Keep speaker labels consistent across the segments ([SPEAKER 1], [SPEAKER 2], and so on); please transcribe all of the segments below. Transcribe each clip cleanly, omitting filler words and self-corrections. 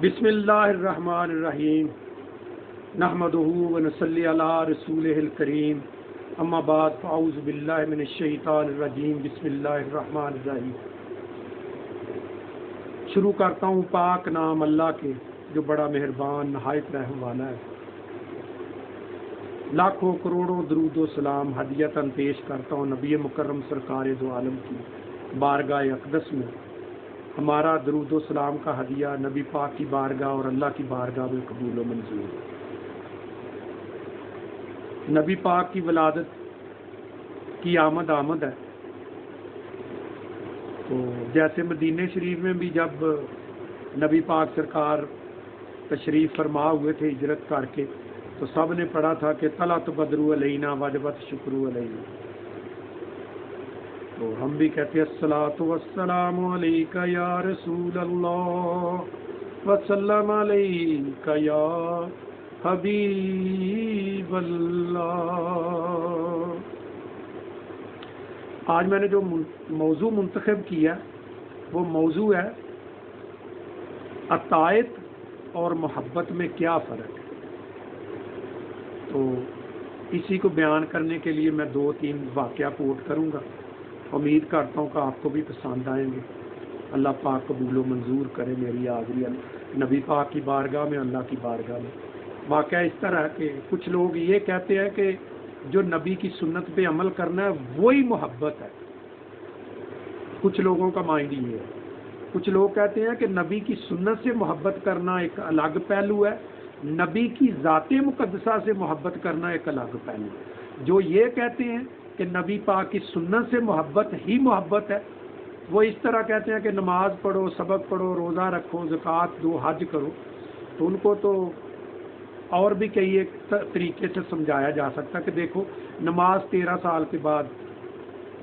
[SPEAKER 1] بسم اللہ الرحمن الرحیم نحمدہ ونصلی علی رسولہ الکریم اما بعد فاعوذ باللہ من الشیطان الرجیم بسم اللہ الرحمن الرحیم۔ شروع کرتا ہوں پاک نام اللہ کے جو بڑا مہربان نہایت رحم والا ہے۔ لاکھوں کروڑوں درود و سلام ہدیتاً پیش کرتا ہوں نبی مکرم سرکار دو عالم کی بارگاہ اقدس میں۔ ہمارا درود و سلام کا ہدیہ نبی پاک کی بارگاہ اور اللہ کی بارگاہ میں قبول و منظور۔ نبی پاک کی ولادت کی آمد ہے، تو جیسے مدینہ شریف میں بھی جب نبی پاک سرکار تشریف فرما ہوئے تھے ہجرت کر کے، تو سب نے پڑھا تھا کہ طلعت بدر علینا وجبت شکر علینا۔ تو ہم بھی کہتے ہیں الصلاۃ والسلام علیک یا رسول اللہ وسلم علیک یا حبیب اللہ۔ آج میں نے جو موضوع منتخب کیا وہ موضوع ہے عطائت اور محبت میں کیا فرق ہے۔ تو اسی کو بیان کرنے کے لیے میں 2-3 واقعہ کوٹ کروں گا۔ امید کرتا ہوں کہ آپ کو بھی پسند آئیں گے۔ اللہ پاک قبول و منظور کرے میری حاضری نبی پاک کی بارگاہ میں، اللہ کی بارگاہ میں۔ واقعہ اس طرح ہے کہ کچھ لوگ یہ کہتے ہیں کہ جو نبی کی سنت پہ عمل کرنا ہے وہی محبت ہے۔ کچھ لوگوں کا مائنڈ یہ ہے۔ کچھ لوگ کہتے ہیں کہ نبی کی سنت سے محبت کرنا ایک الگ پہلو ہے، نبی کی ذات مقدسہ سے محبت کرنا ایک الگ پہلو ہے۔ جو یہ کہتے ہیں کہ نبی پاک کی سنت سے محبت ہی محبت ہے، وہ اس طرح کہتے ہیں کہ نماز پڑھو، سبق پڑھو، روزہ رکھو، زکوٰۃ دو، حج کرو۔ تو ان کو تو اور بھی کئی ایک طریقے سے سمجھایا جا سکتا کہ دیکھو نماز 13 سال کے بعد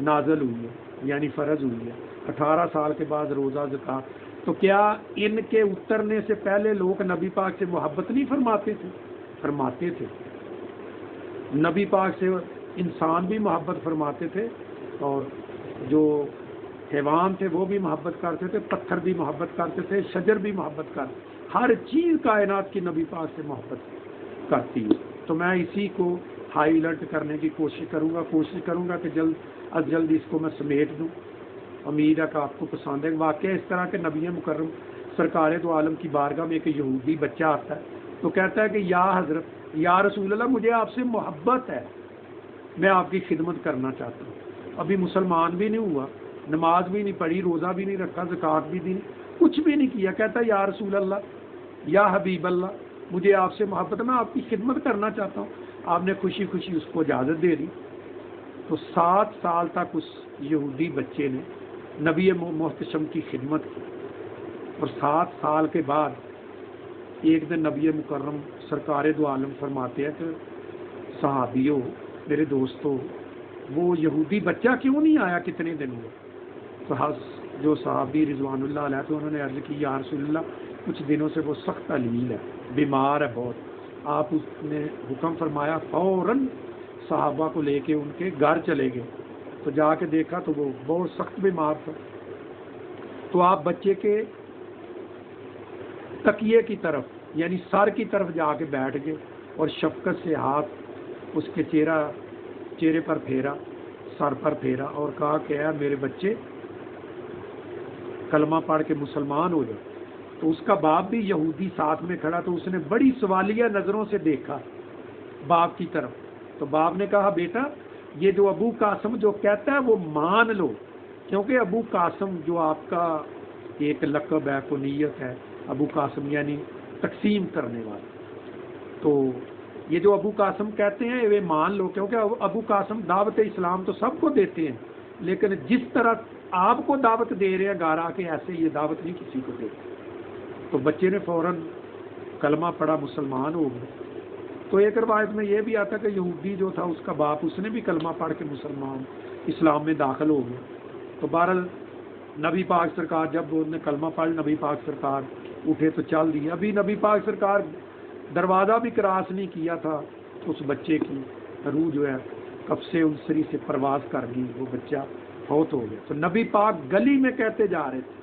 [SPEAKER 1] نازل ہوئی ہے، یعنی فرض ہوئی ہے، 18 سال کے بعد روزہ، زکوٰۃ۔ تو کیا ان کے اترنے سے پہلے لوگ نبی پاک سے محبت نہیں فرماتے تھے؟ فرماتے تھے۔ نبی پاک سے انسان بھی محبت فرماتے تھے، اور جو حیوان تھے وہ بھی محبت کرتے تھے، پتھر بھی محبت کرتے تھے، شجر بھی محبت کرتے، ہر چیز کائنات کی نبی پاک سے محبت کرتی ہے۔ تو میں اسی کو ہائی الرٹ کرنے کی کوشش کروں گا کہ جلد از جلد اس کو میں سمیٹ دوں۔ امید ہے کہ آپ کو پسند ہے۔ واقعہ اس طرح کہ نبی مکرم سرکار دو عالم کی بارگاہ میں ایک یہودی بچہ آتا ہے، تو کہتا ہے کہ یا حضرت، یا رسول اللہ، مجھے آپ سے محبت ہے، میں آپ کی خدمت کرنا چاہتا ہوں۔ ابھی مسلمان بھی نہیں ہوا، نماز بھی نہیں پڑھی، روزہ بھی نہیں رکھا، زکوٰۃ بھی دی، کچھ بھی نہیں کیا۔ کہتا ہے یا رسول اللہ، یا حبیب اللہ، مجھے آپ سے محبت ہے، میں آپ کی خدمت کرنا چاہتا ہوں۔ آپ نے خوشی خوشی اس کو اجازت دے دی۔ تو 7 سال تک اس یہودی بچے نے نبی محتشم کی خدمت کی، اور 7 سال کے بعد ایک دن نبی مکرم سرکار دو عالم فرماتے ہیں کہ صحابیوں، میرے دوستوں، وہ یہودی بچہ کیوں نہیں آیا کتنے دن ہوئے؟ تو جو صحابی رضوان اللہ علیہ تھے انہوں نے عرض کی یا رسول اللہ، کچھ دنوں سے وہ سخت علیل ہے، بیمار ہے بہت۔ آپ اس نے حکم فرمایا، فوراً صحابہ کو لے کے ان کے گھر چلے گئے۔ تو جا کے دیکھا تو وہ بہت سخت بیمار تھا۔ تو آپ بچے کے تکیے کی طرف، یعنی سر کی طرف جا کے بیٹھ گئے، اور شفقت سے ہاتھ اس کے چہرے پر پھیرا، سر پر پھیرا، اور کہا کہ اے میرے بچے، کلمہ پڑھ کے مسلمان ہو جائے۔ تو اس کا باپ بھی یہودی ساتھ میں کھڑا، تو اس نے بڑی سوالیہ نظروں سے دیکھا باپ کی طرف۔ تو باپ نے کہا، بیٹا، یہ جو ابو قاسم جو کہتا ہے وہ مان لو، کیونکہ ابو قاسم جو آپ کا ایک لقب ہے، کنیت ہے، ابو قاسم یعنی تقسیم کرنے والا۔ تو یہ جو ابو قاسم کہتے ہیں وہ مان لو، کیونکہ ابو قاسم دعوت اسلام تو سب کو دیتے ہیں، لیکن جس طرح آپ کو دعوت دے رہے ہیں گھر آ کے، ایسے یہ دعوت نہیں کسی کو دیتے۔ تو بچے نے فوراً کلمہ پڑھا، مسلمان ہو گئے۔ تو ایک روایت میں یہ بھی آتا کہ یہودی جو تھا اس کا باپ، اس نے بھی کلمہ پڑھ کے مسلمان اسلام میں داخل ہو گیا۔ تو بہرحال نبی پاک سرکار جب انہوں نے کلمہ پڑھ، نبی پاک سرکار اٹھے تو چل دیا۔ ابھی نبی پاک سرکار دروازہ بھی کراس نہیں کیا تھا، اس بچے کی روح جو ہے قبضے انصری سے پرواز کر گئی، وہ بچہ فوت ہو گیا۔ تو نبی پاک گلی میں کہتے جا رہے تھے،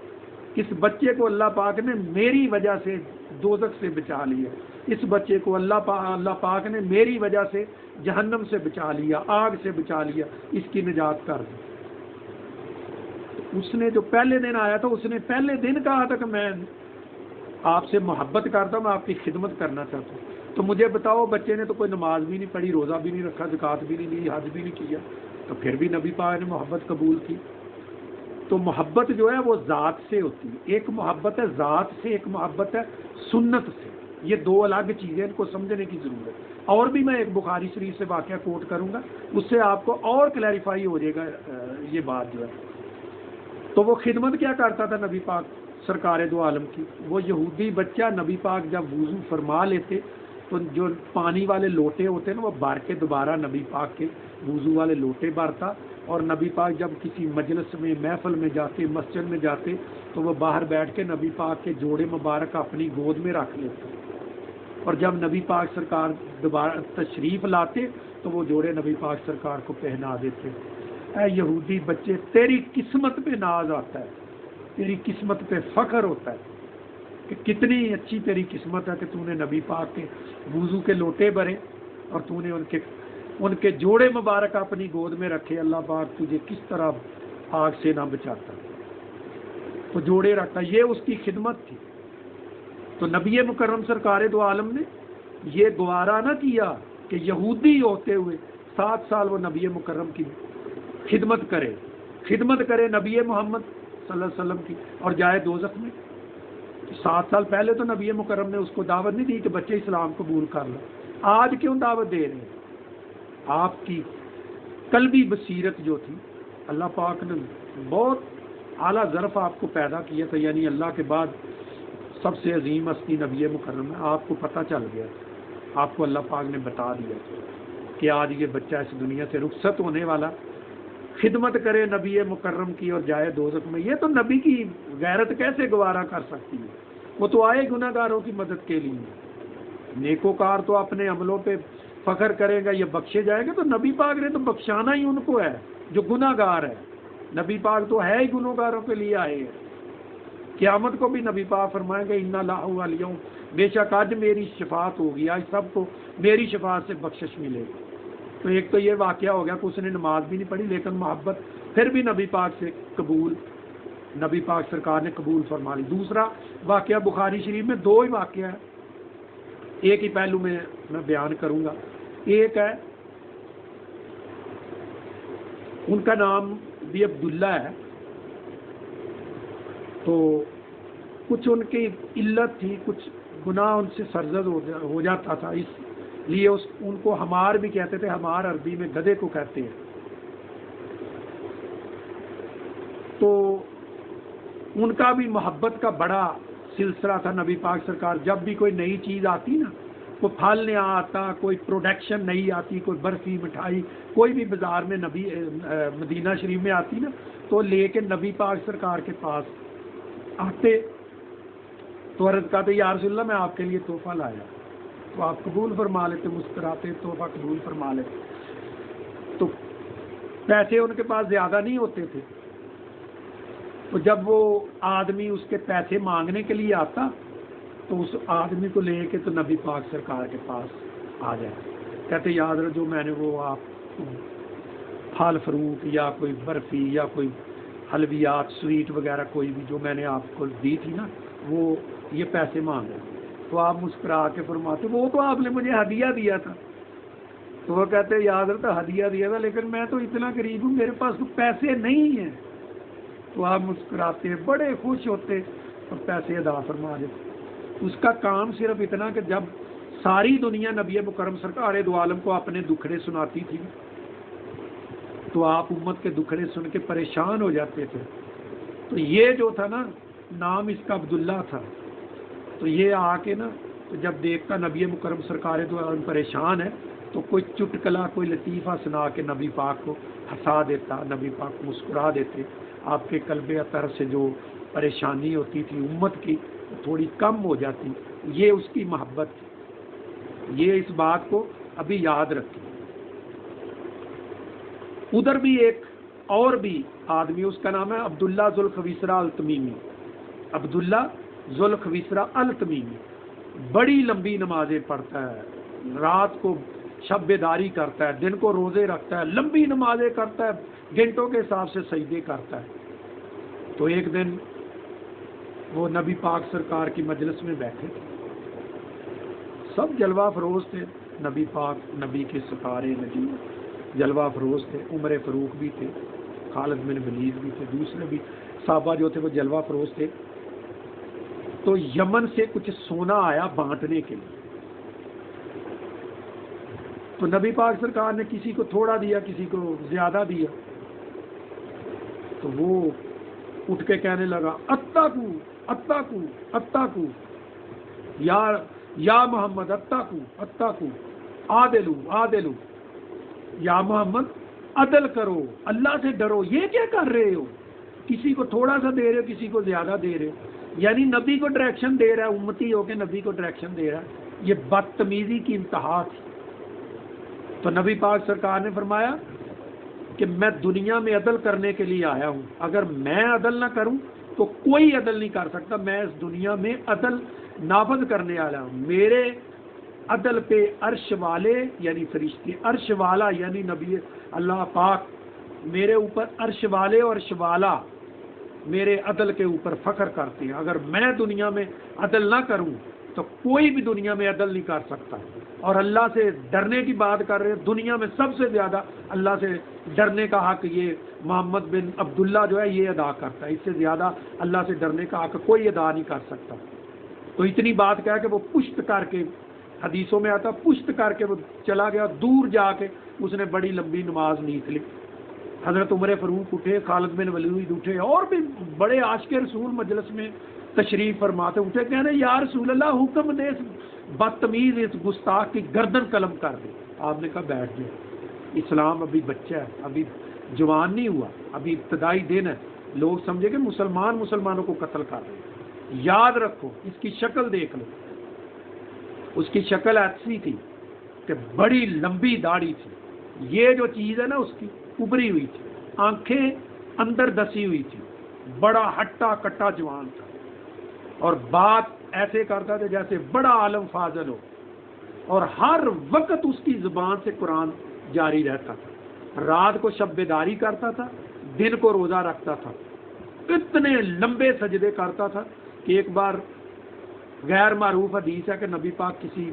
[SPEAKER 1] اس بچے کو اللہ پاک نے میری وجہ سے دوزخ سے بچا لیا، اس بچے کو اللہ پاک نے میری وجہ سے جہنم سے بچا لیا، آگ سے بچا لیا، اس کی نجات کر دی۔ اس نے جو پہلے دن آیا تھا، اس نے پہلے دن کہا تھا کہ میں آپ سے محبت کرتا ہوں، میں آپ کی خدمت کرنا چاہتا ہوں۔ تو مجھے بتاؤ، بچے نے تو کوئی نماز بھی نہیں پڑھی، روزہ بھی نہیں رکھا، زکوٰۃ بھی نہیں لی، حج بھی نہیں کیا، تو پھر بھی نبی پاک نے محبت قبول کی۔ تو محبت جو ہے وہ ذات سے ہوتی ہے، ایک محبت ہے ذات سے، ایک محبت ہے سنت سے، یہ دو الگ چیزیں، ان کو سمجھنے کی ضرورت ہے۔ اور بھی میں ایک بخاری شریف سے واقعہ کوٹ کروں گا، اس سے آپ کو اور کلیریفائی ہو جائے گا یہ بات جو ہے۔ تو وہ خدمت کیا کرتا تھا نبی پاک سرکار دو عالم کی؟ وہ یہودی بچہ نبی پاک جب وضو فرما لیتے تو جو پانی والے لوٹے ہوتے ہیں نا، وہ بھر کے دوبارہ نبی پاک کے وضو والے لوٹے بھرتا، اور نبی پاک جب کسی مجلس میں، محفل میں جاتے، مسجد میں جاتے، تو وہ باہر بیٹھ کے نبی پاک کے جوڑے مبارک اپنی گود میں رکھ لیتے، اور جب نبی پاک سرکار دوبارہ تشریف لاتے تو وہ جوڑے نبی پاک سرکار کو پہنا دیتے۔ اے یہودی بچے، تیری قسمت پہ ناز آتا ہے، تیری قسمت پہ فخر ہوتا ہے کہ کتنی اچھی تیری قسمت ہے کہ تو نے نبی پاک کے وضو کے لوٹے بھرے، اور تو نے ان کے جوڑے مبارک اپنی گود میں رکھے۔ اللہ پاک تجھے کس طرح آگ سے نہ بچاتا، وہ جوڑے رکھتا، یہ اس کی خدمت تھی۔ تو نبی مکرم سرکار دو عالم نے یہ گوارا نہ کیا کہ یہودی ہوتے ہوئے 7 سال وہ نبی مکرم کی خدمت کرے نبی محمد صلی اللہ علیہ وسلم کی، اور جائے دوزخ میں۔ 7 سال پہلے تو نبی مکرم نے اس کو دعوت نہیں دی کہ بچے اسلام قبول کر لو، آج کیوں دعوت دے رہے ہیں؟ آپ کی قلبی بصیرت جو تھی، اللہ پاک نے بہت اعلیٰ ظرف آپ کو پیدا کیا تھا، یعنی اللہ کے بعد سب سے عظیم ہستی نبی مکرم ہے، آپ کو پتہ چل گیا، آپ کو اللہ پاک نے بتا دیا کہ آج یہ بچہ اس دنیا سے رخصت ہونے والا، خدمت کرے نبی مکرم کی اور جائے دوزخ میں۔ یہ تو نبی کی غیرت کیسے گوارا کر سکتی ہے؟ وہ تو آئے گناہ گاروں کی مدد کے لیے، نیکوکار تو اپنے عملوں پہ فخر کرے گا، یہ بخشے جائے گا، تو نبی پاک نے تو بخشانا ہی ان کو ہے جو گناہ گار ہے۔ نبی پاک تو ہے ہی گناہ گاروں کے لیے آئے ہیں۔ قیامت کو بھی نبی پاک فرمائیں گے اِنَّ اللَّهُ الْيَوْمَ، بے شک آج میری شفاعت ہوگی، آج سب کو میری شفاعت سے بخشش ملے گی۔ تو ایک تو یہ واقعہ ہو گیا کہ اس نے نماز بھی نہیں پڑھی، لیکن محبت پھر بھی نبی پاک سے قبول، نبی پاک سرکار نے قبول فرما لی۔ دوسرا واقعہ بخاری شریف میں 2 ہی واقعہ ہے، ایک ہی پہلو میں بیان کروں گا۔ ایک ہے، ان کا نام بھی عبداللہ ہے، تو کچھ ان کی علت تھی، کچھ گناہ ان سے سرزد ہو جاتا تھا، اس لیے ان کو ہمار بھی کہتے تھے، ہمار عربی میں گدھے کو کہتے ہیں۔ تو ان کا بھی محبت کا بڑا سلسلہ تھا نبی پاک سرکار، جب بھی کوئی نئی چیز آتی نا، کوئی پھل نیا آتا، کوئی پروڈکشن نہیں آتی، کوئی برفی مٹھائی کوئی بھی بازار میں نبی مدینہ شریف میں آتی نا، تو لے کے نبی پاک سرکار کے پاس آتے، تو عرض کرتے یا رسول اللہ میں آپ کے لیے تحفہ لایا، تو آپ قبول فرما لیتے، مسکراتے تحفہ قبول فرما لیتے۔ تو پیسے ان کے پاس زیادہ نہیں ہوتے تھے، تو جب وہ آدمی اس کے پیسے مانگنے کے لیے آتا تو اس آدمی کو لے کے تو نبی پاک سرکار کے پاس آ جائے، کہتے یاد رہو جو میں نے وہ آپ پھل فروٹ یا کوئی برفی یا کوئی حلویات سویٹ وغیرہ کوئی بھی جو میں نے آپ کو دی تھی نا، وہ یہ پیسے مانگے۔ تو آپ مسکرا کے فرماتے وہ تو آپ نے مجھے ہدیہ دیا تھا۔ تو وہ کہتے یاد رہتا ہدیہ دیا تھا، لیکن میں تو اتنا غریب ہوں، میرے پاس تو پیسے نہیں ہیں۔ تو آپ مسکراتے، بڑے خوش ہوتے اور پیسے ادا فرما دیتے۔ اس کا کام صرف اتنا کہ جب ساری دنیا نبی مکرم سرکار دو عالم کو اپنے دکھڑے سناتی تھی تو آپ امت کے دکھڑے سن کے پریشان ہو جاتے تھے۔ تو یہ جو تھا نا، نام اس کا عبداللہ تھا، تو یہ آ کے نا جب دیکھتا نبی مکرم سرکار دو عالم پریشان ہے تو کوئی چٹکلا کوئی لطیفہ سنا کے نبی پاک کو ہنسا دیتا، نبی پاک مسکرا دیتے، آپ کے قلب اطہر سے جو پریشانی ہوتی تھی امت کی تھوڑی کم ہو جاتی۔ یہ اس کی محبت تھی، یہ اس بات کو ابھی یاد رکھیں۔ ادھر بھی ایک اور بھی آدمی، اس کا نام ہے عبداللہ ذوالخویسرہ التمیمی، عبداللہ ذوالخویسرہ التمیمی۔ بڑی لمبی نمازیں پڑھتا ہے، رات کو شب بیداری کرتا ہے، دن کو روزے رکھتا ہے، لمبی نمازیں کرتا ہے، گھنٹوں کے حساب سے سجدے کرتا ہے۔ تو ایک دن وہ نبی پاک سرکار کی مجلس میں بیٹھے تھے، سب جلوہ افروز تھے، نبی پاک، نبی کے ستارے نبی جلوہ افروز تھے، عمر فاروق بھی تھے، خالد بن ولید بھی تھے، دوسرے بھی صحابہ جو تھے وہ جلوہ افروز تھے۔ تو یمن سے کچھ سونا آیا بانٹنے کے لیے، تو نبی پاک سرکار نے کسی کو تھوڑا دیا، کسی کو زیادہ دیا، تو وہ اٹھ کے کہنے لگا اتقو اتقو اتقو، یا محمد اتقو اتقو، عادلو عادلو، یا محمد عدل کرو، اللہ سے ڈرو، یہ کیا کر رہے ہو؟ کسی کو تھوڑا سا دے رہے ہو، کسی کو زیادہ دے رہے ہو، یعنی نبی کو ڈائریکشن دے رہا ہے، امتی ہو کے نبی کو ڈائریکشن دے رہا ہے۔ یہ بدتمیزی کی انتہا تھی۔ تو نبی پاک سرکار نے فرمایا کہ میں دنیا میں عدل کرنے کے لیے آیا ہوں، اگر میں عدل نہ کروں تو کوئی عدل نہیں کر سکتا، میں اس دنیا میں عدل نافذ کرنے والا ہوں۔ میرے عدل پہ عرش والے یعنی فرشتے، عرش والا یعنی نبی اللہ پاک، میرے اوپر عرش والے اور عرش والا میرے عدل کے اوپر فخر کرتے ہیں۔ اگر میں دنیا میں عدل نہ کروں تو کوئی بھی دنیا میں عدل نہیں کر سکتا۔ اور اللہ سے ڈرنے کی بات کر رہے ہیں، دنیا میں سب سے زیادہ اللہ سے ڈرنے کا حق یہ محمد بن عبداللہ جو ہے یہ ادا کرتا ہے، اس سے زیادہ اللہ سے ڈرنے کا حق کوئی ادا نہیں کر سکتا۔ تو اتنی بات کہا کہ وہ پشت کر کے، حدیثوں میں آتا پشت کر کے وہ چلا گیا، دور جا کے اس نے بڑی لمبی نماز نیت لی۔ حضرت عمر فاروق اٹھے، خالد بن ولید اٹھے، اور بھی بڑے عاشق رسول مجلس میں تشریف فرماتے اٹھے، کہنے یا رسول اللہ حکم دے، اس بدتمیز اس گستاخ کی گردن قلم کر دے۔ آپ نے کہا بیٹھ جائے، اسلام ابھی بچہ ہے، ابھی جوان نہیں ہوا، ابھی ابتدائی دن ہے، لوگ سمجھے کہ مسلمانوں کو قتل کر رہے ہیں۔ یاد رکھو، اس کی شکل دیکھ لو، اس کی شکل ایسی تھی کہ بڑی لمبی داڑھی تھی، یہ جو چیز ہے نا اس کی ابری ہوئی تھی، آنکھیں اندر دسی ہوئی تھی، بڑا ہٹا کٹا جوان تھا، اور بات ایسے کرتا تھا جیسے بڑا عالم فاضل ہو، اور ہر وقت اس کی زبان سے قرآن جاری رہتا تھا، رات کو شب بیداری کرتا تھا، دن کو روزہ رکھتا تھا، اتنے لمبے سجدے کرتا تھا کہ ایک بار غیر معروف حدیث ہے کہ نبی پاک کسی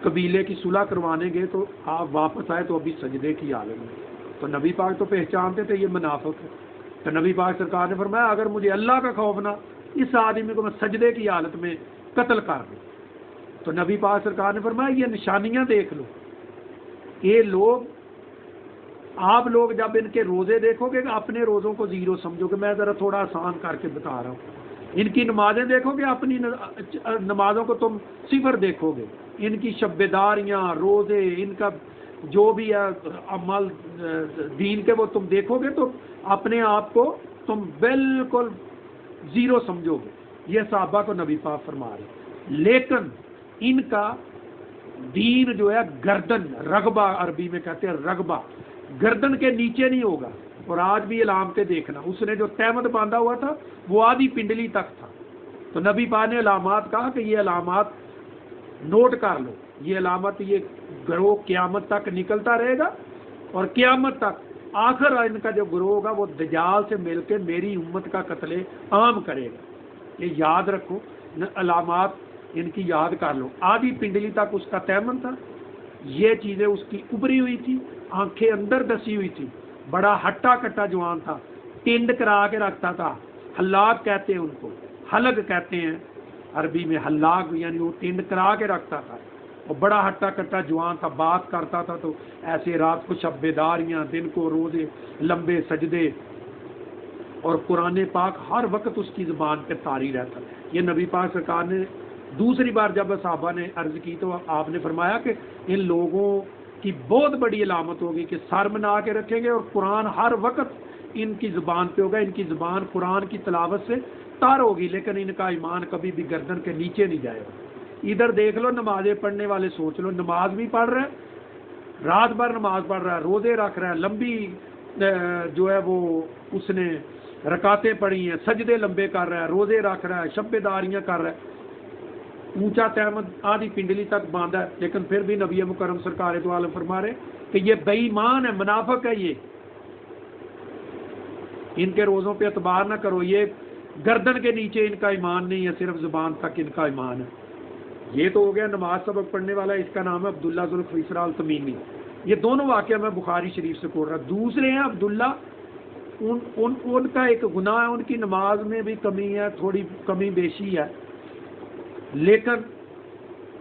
[SPEAKER 1] قبیلے کی صلح کروانے گئے تو آپ واپس آئے تو ابھی سجدے کی حالت میں، تو نبی پاک تو پہچانتے تھے یہ منافق ہے، تو نبی پاک سرکار نے فرمایا اگر مجھے اللہ کا خوف نہ، اس آدمی کو میں سجدے کی حالت میں قتل کر دوں۔ تو نبی پاک سرکار نے فرمایا یہ نشانیاں دیکھ لو، یہ لوگ، آپ لوگ جب ان کے روزے دیکھو گے کہ اپنے روزوں کو زیرو سمجھو گے، میں ذرا تھوڑا آسان کر کے بتا رہا ہوں، ان کی نمازیں دیکھو گے، اپنی نمازوں کو تم صفر دیکھو گے، ان کی شب بیداریاں، روزے، ان کا جو بھی ہے عمل دین کے وہ تم دیکھو گے تو اپنے آپ کو تم بالکل زیرو سمجھو گے۔ یہ صحابہ کو نبی پاک فرما رہے، لیکن ان کا دین جو ہے گردن، رغبہ عربی میں کہتے ہیں رغبہ، گردن کے نیچے نہیں ہوگا۔ اور آج بھی علامتیں دیکھنا، اس نے جو تہمت باندھا ہوا تھا وہ آدھی پنڈلی تک تھا، تو نبی پاک نے علامات کہا کہ یہ علامات نوٹ کر لو، یہ علامت، یہ گروہ قیامت تک نکلتا رہے گا، اور قیامت تک آخر ان کا جو گروہ ہوگا وہ دجال سے مل کے میری امت کا قتل عام کرے گا۔ یہ یاد رکھو، علامات ان کی یاد کر لو۔ آدھی پنڈلی تک اس کا تیمن تھا، یہ چیزیں اس کی ابری ہوئی تھی، آنکھیں اندر دسی ہوئی تھی، بڑا ہٹا کٹا جوان تھا، ٹنڈ کرا کے رکھتا تھا، حلاق کہتے ہیں ان کو، حلق کہتے ہیں عربی میں، حلاق یعنی وہ ٹنڈ کرا کے رکھتا تھا، اور بڑا ہٹا کٹا جوان تھا، بات کرتا تھا تو ایسے رات کو شب بیداریاں، دن کو روزے، لمبے سجدے، اور قرآن پاک ہر وقت اس کی زبان پہ طاری رہتا۔ یہ نبی پاک سرکار نے دوسری بار جب صحابہ نے عرض کی تو آپ نے فرمایا کہ ان لوگوں کی بہت بڑی علامت ہوگی کہ سر بنا کے رکھیں گے اور قرآن ہر وقت ان کی زبان پہ ہوگا، ان کی زبان قرآن کی تلاوت سے تار ہوگی، لیکن ان کا ایمان کبھی بھی گردن کے نیچے نہیں جائے گا۔ ادھر دیکھ لو، نمازیں پڑھنے والے سوچ لو، نماز بھی پڑھ رہا ہے، رات بھر نماز پڑھ رہا ہے، روزے رکھ رہا ہے، لمبی جو ہے وہ اس نے رکعتیں پڑھی ہیں، سجدے لمبے کر رہا ہے، روزے رکھ رہا ہے، شب بیداریاں کر رہا ہے، اونچا تہمت آدھی پنڈلی تک باندھا ہے، لیکن پھر بھی نبی مکرم سرکار دو عالم فرما رہے کہ یہ بے ایمان ہے، منافق ہے، یہ ان کے روزوں پہ اعتبار نہ کرو، یہ گردن کے نیچے ان کا ایمان نہیں ہے، صرف زبان تک ان کا ایمان ہے۔ یہ تو ہو گیا نماز سبق پڑھنے والا، اس کا نام ہے عبداللہ ذوالخویصرہ التمیمی۔ یہ دونوں واقعہ میں بخاری شریف سے پڑھ رہا۔ دوسرے ہیں عبداللہ، ان کا ایک گناہ ہے، ان کی نماز میں بھی کمی ہے، تھوڑی کمی بیشی ہے، لیکن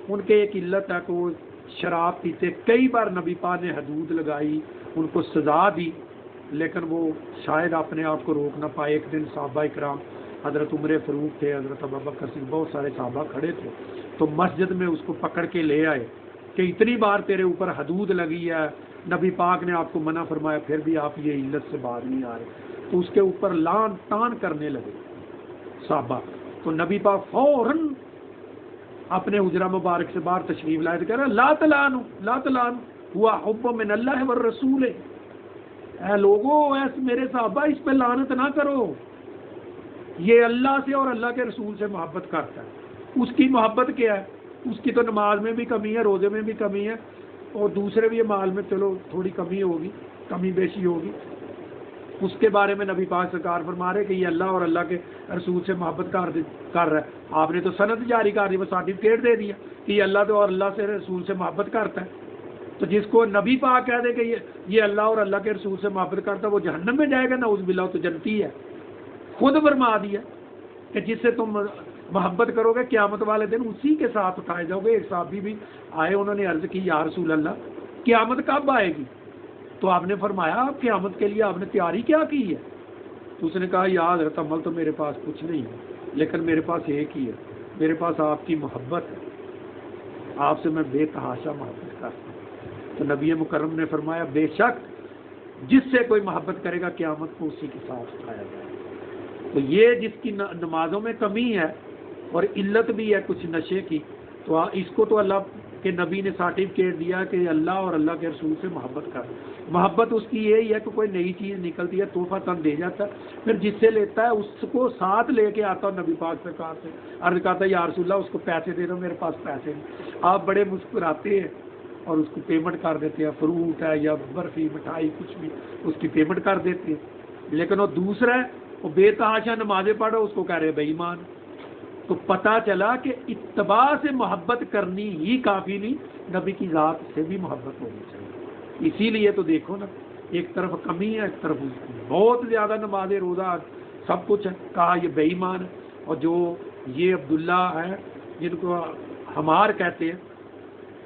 [SPEAKER 1] ان کے ایک علت ہے کہ وہ شراب پیتے، کئی بار نبی پاک نے حدود لگائی، ان کو سزا دی، لیکن وہ شاید اپنے آپ کو روک نہ پائے۔ ایک دن صحابہ اکرام، حضرت عمر فاروق تھے، حضرت ابوبکر صدیق، بہت سارے صحابہ کھڑے تھے، تو مسجد میں اس کو پکڑ کے لے آئے کہ اتنی بار تیرے اوپر حدود لگی ہے، نبی پاک نے آپ کو منع فرمایا، پھر بھی آپ یہ علت سے باز نہیں آ رہے، تو اس کے اوپر لان تان کرنے لگے صحابہ۔ تو نبی پاک فوراً اپنے حجرہ مبارک سے باہر تشریف لائے تو کہہ رہا لا تلانو لا تلانو ہوا حب من اللہ والرسول، اے لوگو، ایس میرے صحابہ اس پہ لعنت نہ کرو، یہ اللہ سے اور اللہ کے رسول سے محبت کرتا ہے۔ اس کی محبت کیا ہے؟ اس کی تو نماز میں بھی کمی ہے، روزے میں بھی کمی ہے، اور دوسرے بھی مال میں چلو تھوڑی کمی ہوگی، کمی بیشی ہوگی، اس کے بارے میں نبی پاک سرکار فرما رہے کہ یہ اللہ اور اللہ کے رسول سے محبت کر رہا ہے۔ آپ نے تو سند جاری کر دی، وہ سرٹیفکیٹ دے دیا کہ یہ اللہ تو اور اللہ سے رسول سے محبت کرتا ہے۔ تو جس کو نبی پاک کہہ دے کہ یہ اللہ اور اللہ کے رسول سے محبت کرتا ہے، وہ جہنم میں جائے گا، نعوذ باللہ، تو جنتی ہے۔ خود فرما دیا کہ جس سے تم محبت کرو گے قیامت والے دن اسی کے ساتھ اٹھائے جاؤ گے۔ ایک صحابی بھی آئے، انہوں نے عرض کی یا رسول اللہ قیامت کب آئے گی؟ تو آپ نے فرمایا قیامت کے لیے آپ نے تیاری کیا کی ہے؟ تو اس نے کہا یا حضرت عمل تو میرے پاس کچھ نہیں ہے، لیکن میرے پاس ایک ہی ہے، میرے پاس آپ کی محبت ہے، آپ سے میں بے تحاشا محبت کرتا ہوں۔ تو نبی مکرم نے فرمایا بے شک جس سے کوئی محبت کرے گا قیامت کو اسی کے ساتھ اٹھایا جائے گا۔ تو یہ جس کی نمازوں میں کمی ہے اور علت بھی ہے کچھ نشے کی، تو اس کو تو اللہ کے نبی نے سرٹیفکیٹ دیا کہ اللہ اور اللہ کے رسول سے محبت کر۔ محبت اس کی یہی ہے کہ کوئی نئی چیز نکلتی ہے تحفہ تن دے جاتا ہے، پھر جس سے لیتا ہے اس کو ساتھ لے کے آتا نبی پاک سرکار سے عرض کرتا ہے یا رسول اللہ اس کو پیسے دے دو، میرے پاس پیسے نہیں۔ آپ بڑے مسکراتے ہیں اور اس کو پیمنٹ کر دیتے ہیں، فروٹ ہے یا برفی مٹھائی کچھ بھی اس کی پیمنٹ کر دیتے ہیں، لیکن وہ دوسرا ہے وہ بے تحاشا نمازیں پڑھو، اس کو کہہ رہے بے ایمان۔ تو پتہ چلا کہ اتباع سے محبت کرنی ہی کافی نہیں، نبی کی ذات سے بھی محبت ہونی چاہیے۔ اسی لیے تو دیکھو نا، ایک طرف کمی ہے، ایک طرف بہت زیادہ نمازیں روزہ سب کچھ ہے، کہا یہ بے ایمان ہے۔ اور جو یہ عبداللہ ہے جن کو ہمار کہتے ہیں،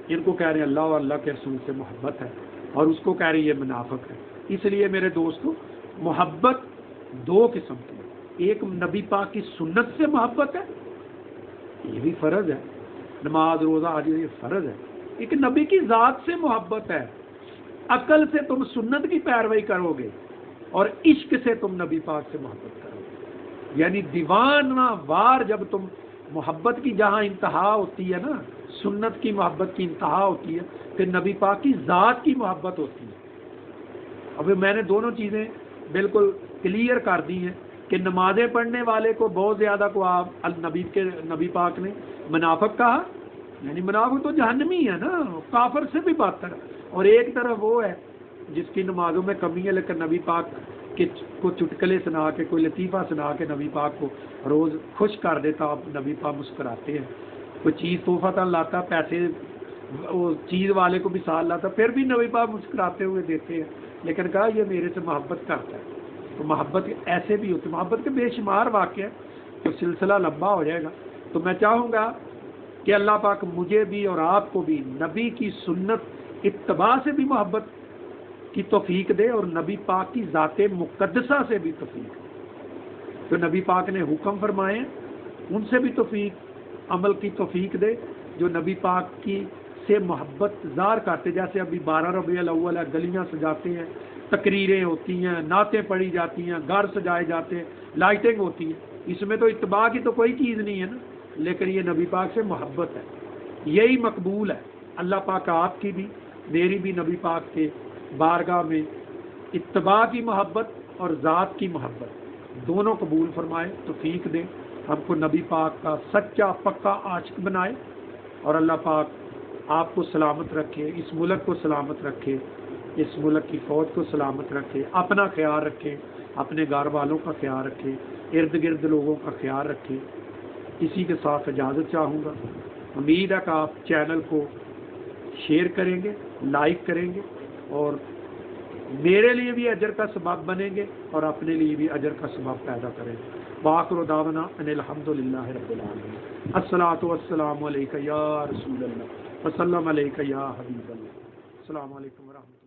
[SPEAKER 1] ان کو کہہ رہے ہیں اللہ اور اللہ کے رسول سے محبت ہے، اور اس کو کہہ رہے ہیں یہ منافق ہے۔ اس لیے میرے دوستو، محبت دو قسم کی ہے، ایک نبی پاک کی سنت سے محبت ہے، یہ بھی فرض ہے، نماز روزہ حج یہ فرض ہے۔ ایک نبی کی ذات سے محبت ہے، عقل سے تم سنت کی پیروی کرو گے اور عشق سے تم نبی پاک سے محبت کرو گے، یعنی دیوانہ وار جب تم محبت کی جہاں انتہا ہوتی ہے نا، سنت کی محبت کی انتہا ہوتی ہے، پھر نبی پاک کی ذات کی محبت ہوتی ہے۔ اب میں نے دونوں چیزیں بالکل کلیئر کر دی ہیں کہ نمازیں پڑھنے والے کو بہت زیادہ کو آپ نبی پاک نے منافق کہا، یعنی منافق تو جہنمی ہے نا، کافر سے بھی بدتر۔ اور ایک طرف وہ ہے جس کی نمازوں میں کمی ہے لیکن نبی پاک کو چٹکلے سنا کے، کوئی لطیفہ سنا کے نبی پاک کو روز خوش کر دیتا، آپ نبی پاک مسکراتے ہیں، کوئی چیز تحفہ تن لاتا، پیسے وہ چیز والے کو بھی ساتھ لاتا، پھر بھی نبی پاک مسکراتے ہوئے دیتے ہیں، لیکن کہا یہ میرے سے محبت کرتا ہے۔ تو محبت ایسے بھی ہوتی، محبت کے بے شمار واقع ہے، تو سلسلہ لمبا ہو جائے گا۔ تو میں چاہوں گا کہ اللہ پاک مجھے بھی اور آپ کو بھی نبی کی سنت اتباع سے بھی محبت کی توفیق دے اور نبی پاک کی ذات مقدسہ سے بھی توفیق دے۔ تو نبی پاک نے حکم فرمائے ان سے بھی توفیق، عمل کی توفیق دے، جو نبی پاک کی سے محبت ظاہر کرتے، جیسے ابھی 12 ربیع الاول ہے، گلیاں سجاتے ہیں، تقریریں ہوتی ہیں، نعتیں پڑھی جاتی ہیں، گھر سجائے جاتے ہیں، لائٹنگ ہوتی ہے، اس میں تو اتباع کی تو کوئی چیز نہیں ہے نا، لیکن یہ نبی پاک سے محبت ہے، یہی مقبول ہے۔ اللہ پاک آپ کی بھی میری بھی نبی پاک کے بارگاہ میں اتباع کی محبت اور ذات کی محبت دونوں قبول فرمائے، توفیق دے ہم کو نبی پاک کا سچا پکا عاشق بنائے، اور اللہ پاک آپ کو سلامت رکھے، اس ملک کو سلامت رکھے، اس ملک کی فوج کو سلامت رکھے، اپنا خیال رکھے، اپنے گھر والوں کا خیال رکھے، ارد گرد لوگوں کا خیال رکھے۔ اسی کے ساتھ اجازت چاہوں گا۔ امید ہے کہ آپ چینل کو شیئر کریں گے، لائک کریں گے، اور میرے لیے بھی اجر کا سبب بنیں گے اور اپنے لیے بھی اجر کا سبب پیدا کریں گے۔ باخر دعوانا ان الحمدللہ رب العالمین۔ الصلاۃ والسلام علیک یا رسول اللہ وسلم علیک یا حبیب اللہ۔ السلام علیکم ورحمۃ اللہ۔